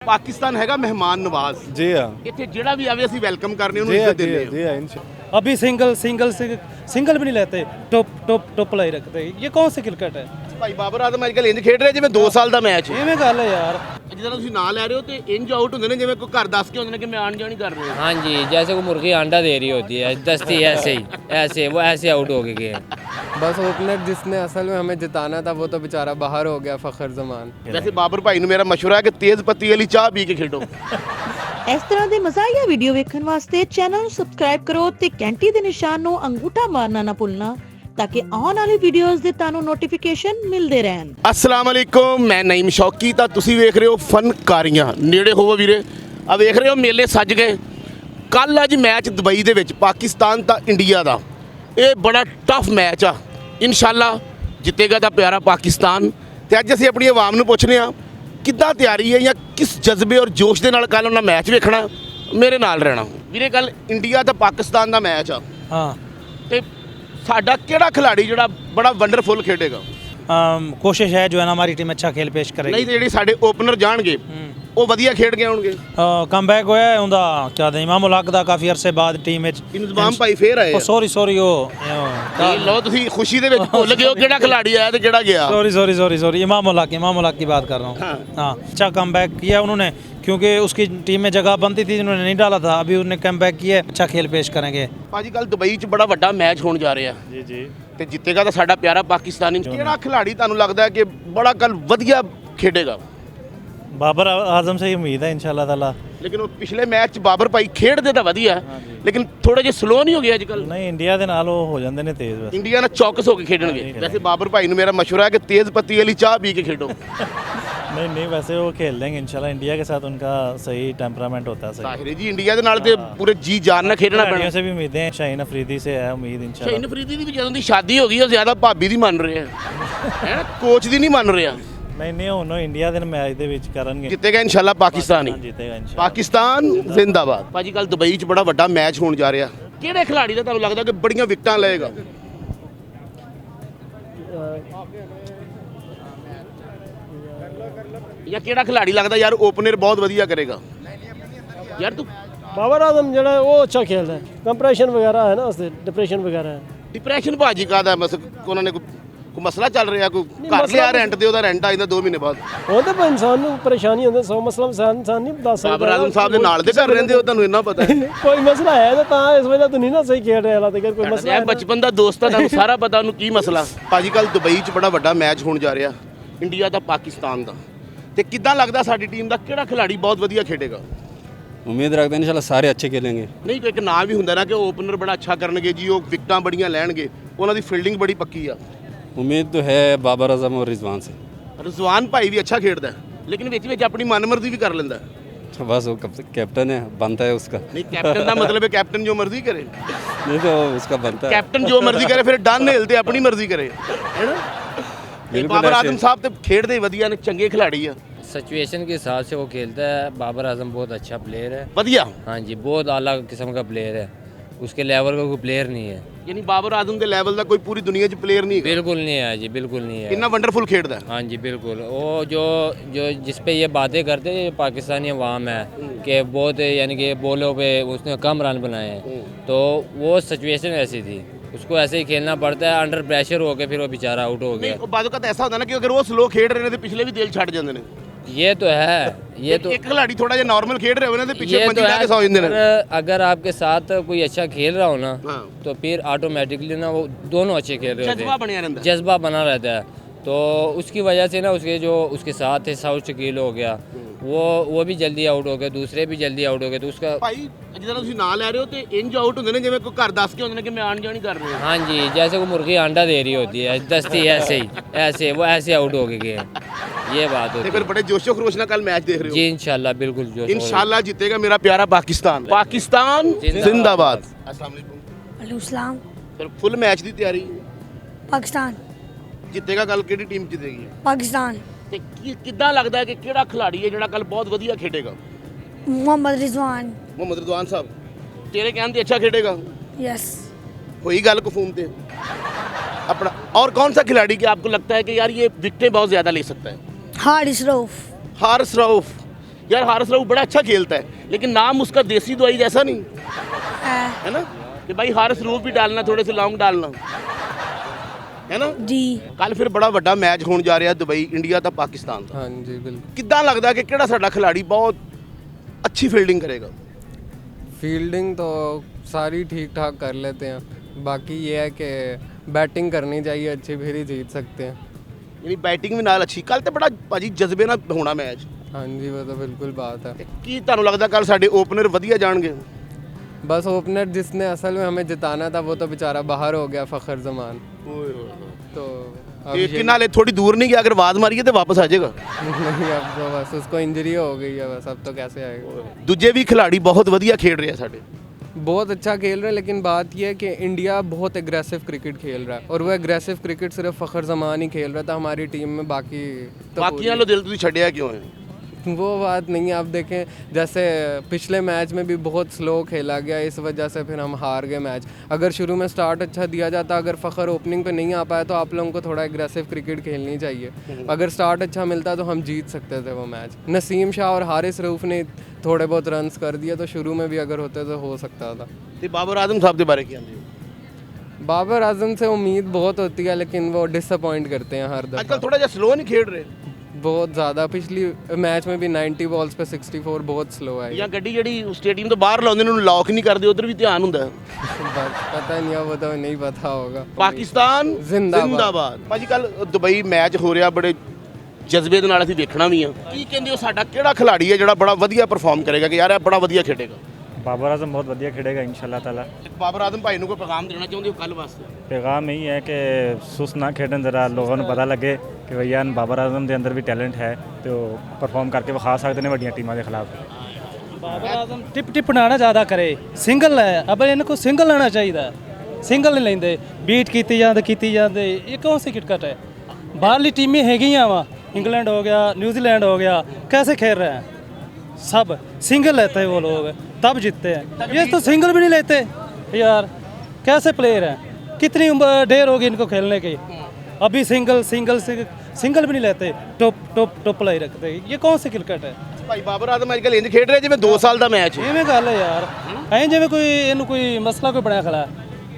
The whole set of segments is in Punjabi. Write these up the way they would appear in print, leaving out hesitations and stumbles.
ਪਾਕਿਸਤਾਨ ਹੈਗਾ ਮਹਿਮਾਨ ਨਵਾਜ਼ जी हाँ ਇੱਥੇ ਜਿਹੜਾ ਵੀ ਆਵੇ ਅਸੀਂ ਵੈਲਕਮ ਕਰਨੇ ਉਹਨੂੰ जी हाँ ਇੱਜ਼ਤ जी ਦਿੰਦੇ हाँ ਹਾਂ। जी हाँ इंशाल्लाह। अभी सिंगल भी नहीं लेते, टॉप प्लेयर रखते। ये कौन सी क्रिकेट है? ਭਾਈ ਬਾਬਰ ਆਜ਼ਮ ਅੱਜ ਕੱਲ੍ਹ ਇੰਜ ਖੇਡ ਰਿਹਾ ਜਿਵੇਂ 2 ਸਾਲ ਦਾ ਮੈਚ ਹੈ। एवें गल है यार। ਜਿੱਦਾਂ ਤੁਸੀਂ ਨਾਂ ਲੈ ਰਹੇ ਹੋ ਤੇ ਇੰਜ ਆਊਟ ਹੁੰਦੇ ਨੇ ਜਿਵੇਂ ਕੋਈ ਘਰ ਦੱਸ ਕੇ ਹੁੰਦੇ ਨੇ कि मैं आन जान कर रहे हाँ जी, जैसे वो मुर्गी अंडा दे रही होती है, दस्ती ऐसे ही, ऐसे वो ऐसे आउट हो गए हैं। बस ओपनर जिसने असल में हमें जिताना था वो तो बेचारा बाहर हो गया, फ़खर जमान। ਵੈਸੇ ਬਾਬਰ ਭਾਈ ਨੂੰ ਮੇਰਾ ਮਸ਼ਵਰਾ ਹੈ ਕਿ ਤੇਜ਼ ਪੱਤੀ ਵਾਲੀ ਚਾਹ ਪੀ ਕੇ ਖੇਡੋ। ਇਸ ਤਰ੍ਹਾਂ ਦੇ ਮਜ਼ਾਹੀਆ ਵੀਡੀਓ ਵੇਖਣ ਵਾਸਤੇ ਚੈਨਲ ਨੂੰ ਸਬਸਕ੍ਰਾਈਬ ਕਰੋ ਤੇ ਘੰਟੀ ਦੇ ਨਿਸ਼ਾਨ ਨੂੰ ਅੰਗੂਠਾ ਮਾਰਨਾ ਨਾ ਭੁੱਲਣਾ ਤਾਂ ਕਿ ਆਉਣ ਵਾਲੀ ਵੀਡੀਓਜ਼ ਦੇ ਤੁਹਾਨੂੰ ਨੋਟੀਫਿਕੇਸ਼ਨ ਮਿਲਦੇ ਰਹਿਣ। ਅਸਲਾਮ ਅਲੈਕੁਮ, ਮੈਂ ਨਈਮ ਸ਼ੌਕੀ ਤਾਂ ਤੁਸੀਂ ਵੇਖ ਰਹੇ ਹੋ ਫਨਕਾਰੀਆਂ। ਨੇੜੇ ਹੋਵੋ ਵੀਰੇ, ਆ ਵੇਖ ਰਹੇ ਹੋ ਮੇਲੇ ਸੱਜ ਗਏ। ਕੱਲ ਅੱਜ ਮੈਚ ਦੁਬਈ ਦੇ ਵਿੱਚ ਪਾਕਿਸਤਾਨ ਤਾਂ ਇੰਡੀਆ ਦਾ, ਇਹ ਬੜਾ ਟਫ ਮੈਚ ਆ। ਇਨਸ਼ਾਅੱਲਾ ਜਿੱਤੇਗਾ ਤਾਂ ਪਿਆਰਾ ਪਾਕਿਸਤਾਨ। ਤੇ ਅੱਜ ਅਸੀਂ ਆਪਣੀ ਆਵਾਮ ਨੂੰ ਪੁੱਛਨੇ ਆ ਕਿੱਦਾਂ ਤਿਆਰੀ ਹੈ ਜਾਂ ਕਿਸ ਜਜ਼ਬੇ ਔਰ ਜੋਸ਼ ਦੇ ਨਾਲ ਕੱਲ ਉਹਨਾਂ ਮੈਚ ਵੇਖਣਾ। ਮੇਰੇ ਨਾਲ ਰਹਿਣਾ ਵੀਰੇ। ਕੱਲ ਇੰਡੀਆ ਤਾਂ ਪਾਕਿਸਤਾਨ ਦਾ ਮੈਚ ਆ हाँ, ਤੇ ਸਾਡਾ ਕਿਹੜਾ ਖਿਡਾਰੀ ਜਿਹੜਾ ਬੜਾ ਵੰਡਰਫੁਲ ਖੇਡੇਗਾ? कोशिश है जो है ना हमारी टीम अच्छा खेल पेश करेगी। ਨਹੀਂ ਤੇ ਜਿਹੜੇ ਸਾਡੇ ਓਪਨਰ ਜਾਣਗੇ ਉਹ ਵਧੀਆ ਖੇਡ ਕੇ ਆਉਣਗੇ। कम बैक होया है उनका क्या था इमाम उल हक दा काफी अरसे बाद टीम विच। ਇੰਤਜ਼ਾਮ ਭਾਈ ਫੇਰ ਆਏ ਆ। सॉरी ਇਹ ਲਓ ਤੁਸੀਂ ਖੁਸ਼ੀ ਦੇ ਵਿੱਚ ਭੁੱਲ ਗਏ ਹੋ ਕਿਹੜਾ ਖਿਡਾਰੀ ਆਇਆ ਤੇ ਕਿਹੜਾ ਗਿਆ। सॉरी इमाम उल हक की बात कर रहा हूँ। हाँ, अच्छा कम बैक किया उन्होंने क्योंकि उसकी टीम में जगह बनती थी, उन्होंने नहीं डाला था। अभी उन्होंने कम बैक किया, अच्छा खेल पेश करेंगे। ਭਾਜੀ ਕੱਲ ਦੁਬਈ 'ਚ ਬੜਾ ਵੱਡਾ ਮੈਚ ਹੋਣ ਜਾ ਰਿਹਾ जी जी ਤੇ ਜਿੱਤੇਗਾ ਤਾਂ ਸਾਡਾ ਪਿਆਰਾ ਪਾਕਿਸਤਾਨੀ। ਕਿਹੜਾ ਖਿਡਾਰੀ ਤੁਹਾਨੂੰ ਲੱਗਦਾ ਹੈ ਕਿ ਬੜਾ ਕੱਲ ਵਧੀਆ ਖੇਡੇਗਾ? बाबर आजम से ही उम्मीद है इंशाल्लाह ताला। ਲੇਕਿਨ ਉਹ ਪਿਛਲੇ ਮੈਚ 'ਚ ਬਾਬਰ ਭਾਈ ਖੇਡਦੇ ਤਾਂ ਵਧੀਆ ਲੇਕਿਨ ਥੋੜੇ ਜਿਹਾ ਸਲੋ ਨਹੀਂ ਹੋ ਗਿਆ ਅੱਜ ਕੱਲ। नहीं इंडिया ਦੇ ਨਾਲ ਉਹ ਹੋ ਜਾਂਦੇ ਨੇ ਤੇਜ਼ ਬਸ। ਇੰਡੀਆ ਨਾਲ ਚੌਕਸ ਹੋ ਕੇ ਖੇਡਣਗੇ। ਵੈਸੇ ਬਾਬਰ ਭਾਈ ਨੂੰ ਮੇਰਾ ਮਸ਼ਵਰਾ ਹੈ ਕਿ ਤੇਜ਼ ਪੱਤੀ ਵਾਲੀ ਚਾਹ ਪੀ ਕੇ ਖੇਡੋ। नहीं वैसे वो खेल लेंगे इंशाल्लाह। इंडिया के साथ उनका सही टेम्परामेंट होता है सही। ਤਾਹਿਰ ਜੀ ਇੰਡੀਆ ਦੇ ਨਾਲ ਤੇ ਪੂਰੇ ਜੀ ਜਾਨ ਨਾਲ ਖੇਡਣਾ ਪੈਣਾ। खिलाड़ियों से भी उम्मीदें हैं, शाहीन अफरीदी से है उम्मीद इंशाल्लाह। ਸ਼ਹੀਨ ਅਫਰੀਦੀ ਦੀ ਵੀ ਜਦੋਂ ਦੀ ਸ਼ਾਦੀ ਹੋ ਗਈ ਉਹ ਜ਼ਿਆਦਾ ਭਾਬੀ ਦੀ ਮੰਨ ਰਹੇ ਆ ਹੈ ਕੋਚ ਦੀ ਨਹੀਂ ਮੰਨ ਰਿਹਾ। नहीं ਹੁਣ ਇੰਡੀਆ ਦੇ ਮੈਚ ਦੇ ਵਿੱਚ ਕਰਨਗੇ। ਜਿੱਤੇਗਾ ਇਨਸ਼ਾਅੱਲਾ ਪਾਕਿਸਤਾਨ ਹੀ। ਜਿੱਤੇਗਾ ਇੰਸ਼ਾਅੱਲਾ। ਪਾਕਿਸਤਾਨ ਜ਼ਿੰਦਾਬਾਦ। ਭਾਜੀ ਕੱਲ ਦੁਬਈ 'ਚ ਬੜਾ ਵੱਡਾ ਮੈਚ ਹੋਣ ਜਾ ਰਿਹਾ। ਕਿਹੜੇ ਖਿਡਾਰੀ ਦਾ ਤੁਹਾਨੂੰ ਲੱਗਦਾ ਕਿ ਬੜੀਆਂ ਵਿਕਟਾਂ ਲਏਗਾ? ਜਾਂ ਕਿਹੜਾ ਖਿਡਾਰੀ ਲੱਗਦਾ ਯਾਰ ਓਪਨਰ ਬਹੁਤ ਵਧੀਆ ਕਰੇਗਾ? ਯਾਰ ਤੂੰ बाबर आजम जो है वो अच्छा खेलता है। कंप्रेशन वगैरह है ना, उससे डिप्रेशन वगैरह है। ਡਿਪਰੈਸ਼ਨ ਭਾਜੀ ਕਾਹਦਾ ਉਹਨਾਂ ਨੇ ਕੋਈ ਮਸਲਾ ਚੱਲ ਰਿਹਾ ਕੋਈ ਘਰ ਮਸਲਾ ਲਿਆ ਰੈਂਟ ਤੇ ਉਹਦਾ ਰੈਂਟ ਆ ਜਾਂਦਾ 2 ਮਹੀਨੇ ਬਾਅਦ। ਉਹ ਤਾਂ ਇਨਸਾਨ ਨੂੰ ਪਰੇਸ਼ਾਨੀ ਹੁੰਦੀ, 100 ਮਸਲਾ ਇਨਸਾਨ ਨਹੀਂ ਦੱਸ ਸਕਦਾ। ਬਾਬਰ ਆਜ਼ਮ ਸਾਹਿਬ ਦੇ ਨਾਲ ਦੇ ਘਰ ਰਹਿੰਦੇ ਹੋ ਤੁਹਾਨੂੰ ਇੰਨਾ ਪਤਾ ਹੈ। ਕੋਈ ਮਸਲਾ ਹੈ ਤਾਂ ਇਸ ਵਜ੍ਹਾ ਤੋਂ ਨਹੀਂ ਨਾ ਸਹੀ ਖੇਡ ਰਿਹਾ ਹਾਲਾਤ। ਅਗਰ ਕੋਈ ਮਸਲਾ ਇਹ ਹੈ ਬਚਪਨ ਦਾ ਦੋਸਤ ਆ ਤੁਹਾਨੂੰ ਸਾਰਾ ਪਤਾ ਉਹਨੂੰ ਕੀ ਮਸਲਾ। ਭਾਜੀ ਕੱਲ ਦੁਬਈ 'ਚ ਬੜਾ ਵੱਡਾ ਮੈਚ ਹੋਣ ਜਾ ਰਿਹਾ ਇੰਡੀਆ ਦਾ ਪਾਕਿਸਤਾਨ ਦਾ ਤੇ ਕਿੱਦਾਂ ਲੱਗਦਾ ਸਾਡੀ ਟੀਮ ਦਾ ਕਿਹੜਾ ਖਿਡਾਰੀ ਬਹੁਤ ਵਧੀਆ ਖੇਡੇਗਾ? उम्मीद रखते हैं इंशाल्लाह सारे अच्छे खेलेंगे। ਨਹੀਂ ਕੋਈ ਇੱਕ ਨਾਂ ਵੀ ਹੁੰਦਾ ਨਾ ਕਿ ਓਪਨਰ ਬੜਾ ਅੱਛਾ ਕਰਨਗੇ ਜੀ, ਉਹ ਵਿਕਟਾਂ ਬੜੀਆਂ ਲੈਣਗੇ, ਉਹਨਾਂ ਦੀ ਫੀਲਡਿੰਗ ਬੜੀ ਪੱਕੀ ਆ। उम्मीद तो है बाबर आजम और रिजवान से। ਰਿਜ਼ਵਾਨ ਭਾਈ ਵੀ ਅੱਛਾ ਖੇਡਦਾ ਲੇਕਿਨ ਵਿੱਚ ਵਿੱਚ ਆਪਣੀ ਮਨਮਰਜ਼ੀ ਵੀ ਕਰ ਲੈਂਦਾ। बस वो कैप्टन है, बनता है उसका। ਨਹੀਂ ਕੈਪਟਨ ਦਾ ਮਤਲਬ ਹੈ ਕੈਪਟਨ ਜੋ ਮਰਜ਼ੀ ਕਰੇ। नहीं तो उसका बनता है। ਕੈਪਟਨ ਜੋ ਮਰਜ਼ੀ ਕਰੇ ਫਿਰ ਡਨ ਹਿਲ ਤੇ ਆਪਣੀ ਮਰਜ਼ੀ ਕਰੇ ਹੈ ਨਾ। बिल्कुल ਬਾਬਰ ऐसे। ਆਜ਼ਮ ਸਾਹਿਬ ਤੇ ਖੇਡਦੇ ਹੀ ਵਧੀਆ ਨੇ, ਚੰਗੇ ਖਿਡਾਰੀ ਆ सिचुएशन के हिसाब से वो खेलता है। बाबर आजम बहुत अच्छा प्लेयर है। ਵਧੀਆ। हाँ जी, बहुत आला किस्म का प्लेयर है। उसके लेवल का कोई प्लेयर नहीं है। ਯਾਨੀ ਬਾਬਰ ਆਜ਼ਮ ਦੇ ਲੈਵਲ ਦਾ ਕੋਈ ਪੂਰੀ ਦੁਨੀਆ 'ਚ ਪਲੇਅਰ ਨਹੀਂ ਹੈਗਾ। बिल्कुल नहीं है जी, बिल्कुल नहीं है। ਇੰਨਾ ਵੰਡਰਫੁਲ ਖੇਡਦਾ। हाँ जी बिल्कुल। वो जो जो जिस पे ये बातें करते हैं पाकिस्तानी अवाम है कि बहुत यानी कि बॉलों पे उसने कम रन बनाए हैं, तो वो सिचुएशन ऐसी थी, उसको ऐसे ही खेलना पड़ता है। अंडर प्रेशर हो के फिर वो बेचारा आउट हो ਨਹੀਂ गया। ਉਹ ਬਾਦੋਂ ਕਦ ਐਸਾ ਹੁੰਦਾ ਨਾ ਕਿ ਅਗਰ ਉਹ ਸਲੋ ਖੇਡ ਰਹੇ ਨੇ ਤੇ ਪਿਛਲੇ ਵੀ ਦਿਲ ਛੱਡ ਜਾਂਦੇ ਨੇ। ये तो है, ये तो ਇੱਕ ਖਿਡਾਰੀ ਥੋੜਾ ਜਿਹਾ ਨਾਰਮਲ ਖੇਡ ਰਿਹਾ ਹੋਵੇ ਨਾ ਤੇ ਪਿੱਛੇ ये ਮੰਜੀ तो ਲਾ है। ਕੇ ਸੌ ਜਾਂਦੇ ਨੇ। अगर आपके साथ कोई अच्छा खेल रहा हो ना, हाँ। तो फिर ऑटोमेटिकली ना वो दोनों अच्छे खेल रहे होते जज्बा हैं। बना रहता है। जज्बा बना रहता है। तो उसकी वजह से ना उसके जो उसके साथ थे साउथ शकील हो गया, वो भी जल्दी आउट हो गए, दूसरे भी जल्दी आउट हो गए। तो उसका ਭਾਈ ਜਿੱਦਾਂ ਤੁਸੀਂ ਨਾਂ ਲੈ ਰਹੇ ਹੋ ਤੇ ਇੰਜ ਆਊਟ ਹੁੰਦੇ ਨੇ ਜਿਵੇਂ ਕੋਈ ਘਰ ਦੱਸ ਕੇ ਹੁੰਦੇ ਨੇ ਕਿ मैं आन जान कर रहे हैं। हाँ जी, जैसे वो मुर्गी अंडा दे रही होती है, दस्ती ऐसे ही, ऐसे वो ऐसे आउट हो गए हैं। ये बात ਤੇ होती ਫਿਰ है ਬੜੇ ਜੋਸ਼ੋ ਖਰੋਸ਼ ਨਾਲ ਕੱਲ ਮੈਚ ਦੇਖ ਰਹੇ जी। ਹੋ। इंशाल्लाह बिल्कुल जो ਇਨਸ਼ਾਅੱਲਾ ਜਿੱਤੇਗਾ ਮੇਰਾ ਪਿਆਰਾ ਪਾਕਿਸਤਾਨ। ਪਾਕਿਸਤਾਨ ਜ਼ਿੰਦਾਬਾਦ। अस्सलाम वालेकुम। इस्लाम ਫਿਰ ਫੁੱਲ ਮੈਚ ਦੀ ਤਿਆਰੀ। पाकिस्तान ਜਿੱਤੇਗਾ ਕੱਲ ਕਿਹੜੀ ਟੀਮ ਜਿੱਤੇਗੀ? पाकिस्तान ਤੇ ਕਿੱਦਾਂ ਲੱਗਦਾ ਹੈ ਕਿ ਕਿਹੜਾ ਖਿਡਾਰੀ ਹੈ ਜਿਹੜਾ ਕੱਲ ਬਹੁਤ ਵਧੀਆ ਖੇਡੇਗਾ? मोहम्मद रिजवान। ਮੁਹੰਮਦ ਰਿਜ਼ਵਾਨ ਸਾਹਿਬ ਤੇਰੇ ਕਹਿਣ ਤੇ ਅੱਛਾ ਖੇਡੇਗਾ। यस। हुई गल कफूम पे अपना। और कौन सा खिलाड़ी कि आपको लगता है कि यार ये विकेटें बहुत ज़्यादा ले सकता है? हारिस रऊफ। हारिस रऊफ यार हारिस राऊफ बड़ा अच्छा खेलता है, लेकिन नाम उसका देसी दवाई जैसा नहीं है ना कि भाई हारिस राऊफ भी डालना, थोड़े से लौंग डालना है ना जी। ਕੱਲ ਫਿਰ ਬੜਾ ਵੱਡਾ ਮੈਚ ਹੋਣ ਜਾ ਰਿਹਾ ਦੁਬਈ ਇੰਡੀਆ ਤਾਂ ਪਾਕਿਸਤਾਨ ਦਾ। हाँ जी बिल्कुल। ਕਿੱਦਾਂ ਲੱਗਦਾ ਕਿ ਕਿਹੜਾ ਸਾਡਾ ਖਿਡਾਰੀ ਬਹੁਤ ਅੱਛੀ ਫੀਲਡਿੰਗ ਕਰੇਗਾ? फील्डिंग तो सारी ठीक ठाक कर लेते हैं, बाकी ये है कि बैटिंग करनी चाहिए अच्छी, फिर ही जीत सकते हैं। ਯਾਨੀ ਬੈਟਿੰਗ ਵੀ ਨਾਲ ਅੱਛੀ। ਕੱਲ ਤੇ ਬੜਾ ਭਾਜੀ ਜਜ਼ਬੇ ਨਾਲ ਹੋਣਾ ਮੈਚ। हाँ जी वो तो बिल्कुल बात है। ਕੀ ਤੁਹਾਨੂੰ ਲੱਗਦਾ ਕੱਲ ਸਾਡੇ ਓਪਨਰ ਵਧੀਆ ਜਾਣਗੇ? बस ओपनर जिसने असल में हमें जिताना था वो तो बेचारा बाहर हो गया, फ़खर जमान। तो अब ਇਹ ਕਿੰਨਾ ਲੈ ਥੋੜੀ ਦੂਰ ਨਹੀਂ ਗਿਆ, ਅਗਰ ਆਵਾਜ਼ ਮਾਰੀਏ ਤੇ ਵਾਪਸ ਆ ਜਾਏਗਾ। नहीं, अब तो बस उसको इंजरी हो गई है, बस अब तो कैसे आएगा। ਦੂਜੇ ਵੀ ਖਿਡਾਰੀ ਬਹੁਤ ਵਧੀਆ ਖੇਡ ਰਹੇ ਆ ਸਾਡੇ। बहुत अच्छा खेल रहा है, लेकिन बात यह है कि इंडिया बहुत एग्रेसिव क्रिकेट खेल रहा है, और वो एग्रेसिव क्रिकेट सिर्फ फ़खर जमान ही खेल रहा था हमारी टीम में, बाकी तो ਬਾਕੀਆਂ ਨੂੰ ਦਿਲ ਤੁਸੀਂ ਛੱਡਿਆ ਕਿਉਂ ਹੈ? वो बात नहीं है। आप देखें जैसे पिछले मैच में भी बहुत स्लो खेला गया, इस वजह से फिर हम हार गए मैच। अगर शुरू में स्टार्ट अच्छा दिया जाता, अगर फ़खर ओपनिंग पे नहीं आ पाया तो आप लोगों को थोड़ा एग्रेसिव क्रिकेट खेलनी चाहिए। अगर स्टार्ट अच्छा मिलता तो हम जीत सकते थे वो मैच। नसीम शाह और हारिस रऊफ ने थोड़े बहुत रन्स कर दिए, तो शुरू में भी अगर होते तो हो सकता था। ਤੇ ਬਾਬਰ ਆਜ਼ਮ ਸਾਹਿਬ ਦੇ ਬਾਰੇ ਕੀ ਕਹਿੰਦੇ ਹੋ? बाबर आजम से उम्मीद बहुत होती है, लेकिन वो डिसअपॉइंट करते हैं हर ਅੱਜ दफ़ा ਕੱਲ ਥੋੜਾ ਜਿਹਾ ਸਲੋ ਨਹੀਂ ਖੇਡ ਰਹੇ बहुत ज़्यादा। पिछली मैच में भी 90 बॉल्स पे 64 बहुत स्लो है। ਜਾਂ ਗੱਡੀ ਜਿਹੜੀ ਸਟੇਡੀਅਮ ਤੋਂ ਬਾਹਰ ਲਾਉਂਦੇ ਨੇ ਉਹਨੂੰ ਲੌਕ ਨਹੀਂ ਕਰਦੇ, ਉਧਰ ਵੀ ਧਿਆਨ ਹੁੰਦਾ ਹੈ। बस पता नहीं है, वो तो नहीं पता होगा। ਪਾਕਿਸਤਾਨ ਜ਼ਿੰਦਾਬਾਦ। ਜ਼ਿੰਦਾਬਾਦ। ਭਾਜੀ ਕੱਲ ਦੁਬਈ ਮੈਚ ਹੋ ਰਿਹਾ, ਬੜੇ ਜਜ਼ਬੇ ਦੇ ਨਾਲ ਅਸੀਂ ਵੇਖਣਾ ਵੀ ਆ। ਕੀ ਕਹਿੰਦੇ ਹੋ ਸਾਡਾ ਕਿਹੜਾ ਖਿਡਾਰੀ ਹੈ ਜਿਹੜਾ ਬੜਾ ਵਧੀਆ ਪਰਫਾਰਮ ਕਰੇਗਾ ਕਿ ਯਾਰ ਇਹ ਬੜਾ ਵਧੀਆ ਖੇਡੇਗਾ? बाबर आजम बहुत बढ़िया खेलेगा इंशाल्लाह ताला। ਬਾਬਰ ਆਜ਼ਮ ਭਾਈ ਨੂੰ ਕੋਈ ਪੈਗਾਮ ਦੇਣਾ ਚਾਹੁੰਦੇ ਹੋ ਕੱਲ ਵਾਸਤੇ? पैगाम यही है कि सुस्त ना खेलन, ज़रा लोगों को पता लगे कि भैया बाबर आजम के अंदर भी टैलेंट है, तो परफॉर्म करके विखा सकते हैं वड्डियां टीमों के खिलाफ। बाबर आजम टिप टिप ना ज़्यादा करे, सिंगल है अब इनको सिंगल लेना चाहिए, सिंगल नहीं लेंदे, बीट की जाते। ये कौन सी क्रिकेट है? बाहरली टीमें हैगियां वा, इंग्लैंड हो गया, न्यूजीलैंड हो गया, कैसे खेल रहे हैं? सब सिंगल लेते हैं वो लोग, तब जीतते हैं। ये तो सिंगल भी नहीं लेते यार, कैसे प्लेयर हैं? कितनी उम्र देर होगी इनको खेलने की, अभी सिंगल भी नहीं लेते, टॉप प्लेयर रखते। ये कौन सी क्रिकेट है? ਭਾਈ ਬਾਬਰ ਆਜ਼ਮ ਅੱਜ ਕੱਲ ਇੰਜ ਖੇਡ ਰਿਹਾ ਜਿਵੇਂ 2 ਸਾਲ ਦਾ ਮੈਚ ਹੈ। ਇਵੇਂ ਗੱਲ ਹੈ ਯਾਰ, ਐਂ ਜਿਵੇਂ ਕੋਈ ਇਹਨੂੰ ਕੋਈ ਮਸਲਾ ਕੋਈ ਬਣਿਆ ਖੜਾ।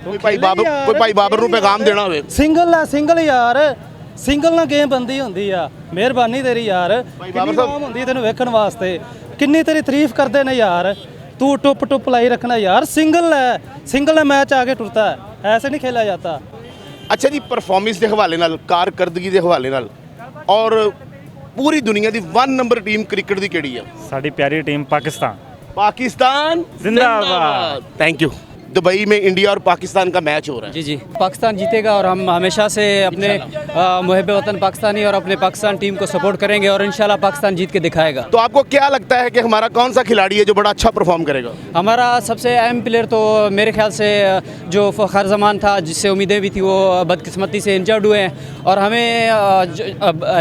ਕੋਈ ਭਾਈ ਬਾਬਰ ਨੂੰ ਪੈਗਾਮ ਦੇਣਾ ਹੋਵੇ? ਸਿੰਗਲ ਯਾਰ, ਸਿੰਗਲ ਨਾਲ ਗੇਮ ਬੰਦੀ ਹੁੰਦੀ ਆ। ਮਿਹਰਬਾਨੀ ਤੇਰੀ ਯਾਰ, ਕਿੰਨੀ ਆਮ ਹੁੰਦੀ ਤੈਨੂੰ ਵੇਖਣ ਵਾਸਤੇ, ਕਿੰਨੀ ਤੇਰੀ ਤਾਰੀਫ ਕਰਦੇ ਨੇ ਯਾਰ। ਤੂੰ ਟੁੱਪ ਲਾਈ ਰੱਖਣਾ ਯਾਰ, ਸਿੰਗਲ ਹੈ ਮੈਚ ਆਗੇ ਟੁਰਤਾ ਹੈ, ਐਸੇ ਨਹੀਂ खेला जाता। ਅੱਛਾ ਜੀ, ਪਰਫਾਰਮੈਂਸ ਦੇ ਹਵਾਲੇ ਨਾਲ, ਕਾਰਕਰਦਗੀ ਦੇ ਹਵਾਲੇ ਨਾਲ, ਔਰ ਪੂਰੀ ਦੁਨੀਆ ਦੀ 1 ਨੰਬਰ ਟੀਮ ਕ੍ਰਿਕਟ ਦੀ ਕਿਹੜੀ ਆ? साड़ी प्यारी टीम पाकिस्तान जिंदाबाद। Thank you. दुबई में इंडिया और पाकिस्तान का मैच हो रहा है। जी जी, पाकिस्तान जीतेगा और हम हमेशा से अपने मुहिब वतन पाकिस्तानी और अपने पाकिस्तान टीम को सपोर्ट करेंगे, और इंशाल्लाह पाकिस्तान जीत के दिखाएगा। तो आपको क्या लगता है कि हमारा कौन सा खिलाड़ी है जो बड़ा अच्छा परफॉर्म करेगा? हमारा सबसे अहम प्लेयर तो मेरे ख्याल से जो फ़खर जमान था, जिससे उम्मीदें भी थी, वो बदकिस्मती से इंजर्ड हुए हैं, और हमें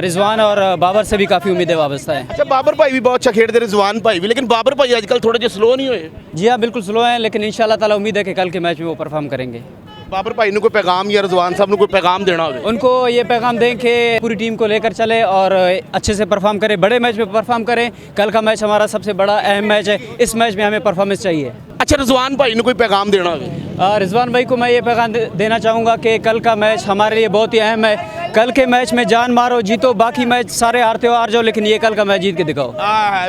रिजवान और बाबर से भी काफ़ी उम्मीदें वाबस्ता हैं। अच्छा, बाबर भाई भी बहुत अच्छा खेलते, रिजवान भाई भी, लेकिन बाबर भाई आजकल थोड़े जो स्लो नहीं हुए? जी हाँ, बिल्कुल स्लो हैं, लेकिन इंशाल्लाह ताला उम्मीद है कि कल के मैच में वो परफॉर्म करेंगे। बाबर भाई ने कोई पैगाम या रिजवान साहब ने कोई पैगाम देना हो? उनको ये पैगाम दें कि पूरी टीम को लेकर चले और अच्छे से परफॉर्म करें, बड़े मैच में परफॉर्म करें। कल का मैच हमारा सबसे बड़ा अहम मैच है, इस मैच में हमें परफॉर्मेंस चाहिए। अच्छा, रिजवान भाई ने कोई पैगाम देना हो? रिजवान भाई को मैं ये पैगाम देना चाहूँगा कि कल का मैच हमारे लिए बहुत ही अहम है। कल के मैच में जान मारो, जीतो, बाकी मैच सारे हारते हो हार जाओ, लेकिन ये कल का मैच जीत के दिखाओ।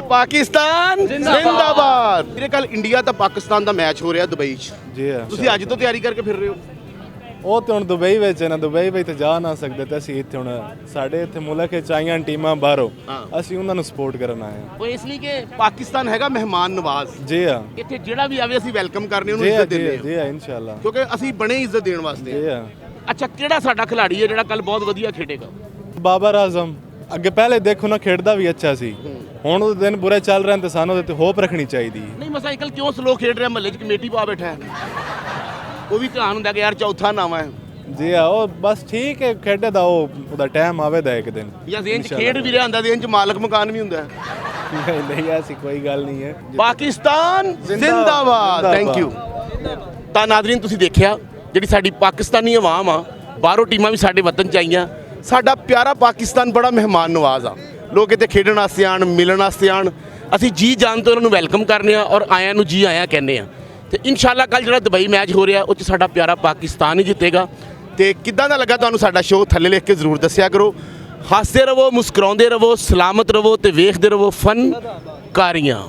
पाकिस्तान जिंदाबाद। मेरे कल इंडिया तो पाकिस्तान का मैच हो रहा दुबई च। जी हाँ, ਤੁਸੀਂ ਅੱਜ ਤੋਂ ਤਿਆਰੀ ਕਰਕੇ ਫਿਰ ਰਹੇ ਹੋ? ਉਹ ਤੇ ਹੁਣ ਦੁਬਈ ਵਿੱਚ ਹੈ ਨਾ, ਦੁਬਈ ਵਿੱਚ ਤਾਂ ਜਾ ਨਾ ਸਕਦੇ, ਤੇ ਅਸੀਂ ਇੱਥੇ ਹੁਣ ਸਾਡੇ ਇੱਥੇ ਮੁਲਕ ਵਿੱਚ ਆਈਆਂ ਟੀਮਾਂ ਬਾਹਰੋਂ, ਅਸੀਂ ਉਹਨਾਂ ਨੂੰ ਸਪੋਰਟ ਕਰਨ ਆਏ ਹਾਂ। ਉਹ ਇਸ ਲਈ ਕਿ ਪਾਕਿਸਤਾਨ ਹੈਗਾ ਮਹਿਮਾਨ ਨਵਾਜ਼। ਜੀ ਹਾਂ, ਇੱਥੇ ਜਿਹੜਾ ਵੀ ਆਵੇ ਅਸੀਂ ਵੈਲਕਮ ਕਰਨੇ, ਉਹਨੂੰ ਜੀ ਹਾਂ, ਇੱਜ਼ਤ ਦਿੰਦੇ ਹਾਂ, ਜੀ ਹਾਂ, ਇਨਸ਼ਾਅੱਲਾ, ਕਿਉਂਕਿ ਅਸੀਂ ਬਣੇ ਇੱਜ਼ਤ ਦੇਣ ਵਾਸਤੇ। ਜੀ ਹਾਂ। ਅੱਛਾ, ਕਿਹੜਾ ਸਾਡਾ ਖਿਡਾਰੀ ਹੈ ਜਿਹੜਾ ਕੱਲ ਬਹੁਤ ਵਧੀਆ ਖੇਡੇਗਾ? ਬਾਬਰ ਆਜ਼ਮ ਅੱਗੇ ਪਹਿਲੇ ਦੇਖੋ ਨਾ, ਖੇਡਦਾ ਵੀ ਅੱਛਾ ਸੀ, ਹੁਣ ਉਹ ਦਿਨ ਬੁਰੇ ਚੱਲ ਰਹੇ ਨੇ, ਤੇ ਸਾਨੂੰ ਉਹਦੇ ਤੇ ਹੋਪ ਰੱਖਣੀ ਚਾਹੀਦੀ ਹੈ। ਨਹੀਂ, ਮਸਾਈਕਲ ਕਿਉਂ ਸਲੋ ਖੇਡ ਰਿਹਾ? ਮਹੱਲੇ 'ਚ ਕਮੇਟੀ ਪਾ ਬੈਠਾ ਹੈ, ਉਹ ਵੀ ਧਿਆਨ ਹੁੰਦਾ ਕਿ ਯਾਰ ਚੌਥਾ ਨਾਮ ਹੈ। ਜੀ ਹਾਂ, ਉਹ ਬਸ ਠੀਕ ਹੈ, ਖੇਡੇ ਦਾ ਉਹਦਾ ਟਾਈਮ ਆਵੇਦਾ ਇੱਕ ਦਿਨ। ਜਾਂ ਜ਼ੇਨ 'ਚ ਖੇਡ ਵੀ ਰਿਹਾ ਹੁੰਦਾ, ਜ਼ੇਨ 'ਚ ਮਾਲਕ ਮਕਾਨ ਵੀ ਹੁੰਦਾ। ਨਹੀਂ ਐਸੀ ਕੋਈ ਗੱਲ ਨਹੀਂ ਹੈ। ਪਾਕਿਸਤਾਨ ਜ਼ਿੰਦਾਬਾਦ। Thank you. ਤਾਂ ਨਾਜ਼ਰੀਨ, ਤੁਸੀਂ ਦੇਖਿਆ ਜਿਹੜੀ ਸਾਡੀ ਪਾਕਿਸਤਾਨੀ ਆਵਾਮ ਆ, ਬਾਹਰੋਂ ਟੀਮਾਂ ਵੀ ਸਾਡੇ ਵਤਨ 'ਚ ਆਈਆਂ। ਸਾਡਾ ਪਿਆਰਾ ਪਾਕਿਸਤਾਨ ਬੜਾ ਮਹਿਮਾਨ ਨਵਾਜ਼ ਆ। ਲੋਕ ਇੱਥੇ ਖੇਡਣ ਵਾਸਤੇ ਆਉਣ, ਮਿਲਣ ਵਾਸਤੇ ਆਉਣ। ਅਸੀਂ ਜੀ ਜਾਨ ਤੋਂ ਉਹਨਾਂ ਨੂੰ ਵੈਲਕਮ ਕਰਨੇ ਆ ਔਰ ਆਇਆਂ ਨੂੰ ਜੀ ਆਇਆਂ ਕਹਿੰਦੇ ਆ। ਤੇ ਇਨਸ਼ਾਅੱਲਾ ਕੱਲ ਜਿਹੜਾ ਦੁਬਈ ਮੈਚ ਹੋ ਰਿਹਾ ਉਹ 'ਚ ਸਾਡਾ ਪਿਆਰਾ ਪਾਕਿਸਤਾਨ ਹੀ ਜਿੱਤੇਗਾ। ਤੇ ਕਿੱਦਾਂ ਦਾ ਲੱਗਾ ਤੁਹਾਨੂੰ ਸਾਡਾ ਸ਼ੋਅ ਥੱਲੇ ਲਿਖ ਕੇ ਜ਼ਰੂਰ ਦੱਸਿਆ ਕਰੋ। ਹੱਸਦੇ ਰਹੋ, ਮੁਸਕਰਾਉਂਦੇ ਰਹੋ, ਸਲਾਮਤ ਰਹੋ ਤੇ ਵੇਖਦੇ ਰਹੋ ਫਨਕਾਰੀਆਂ।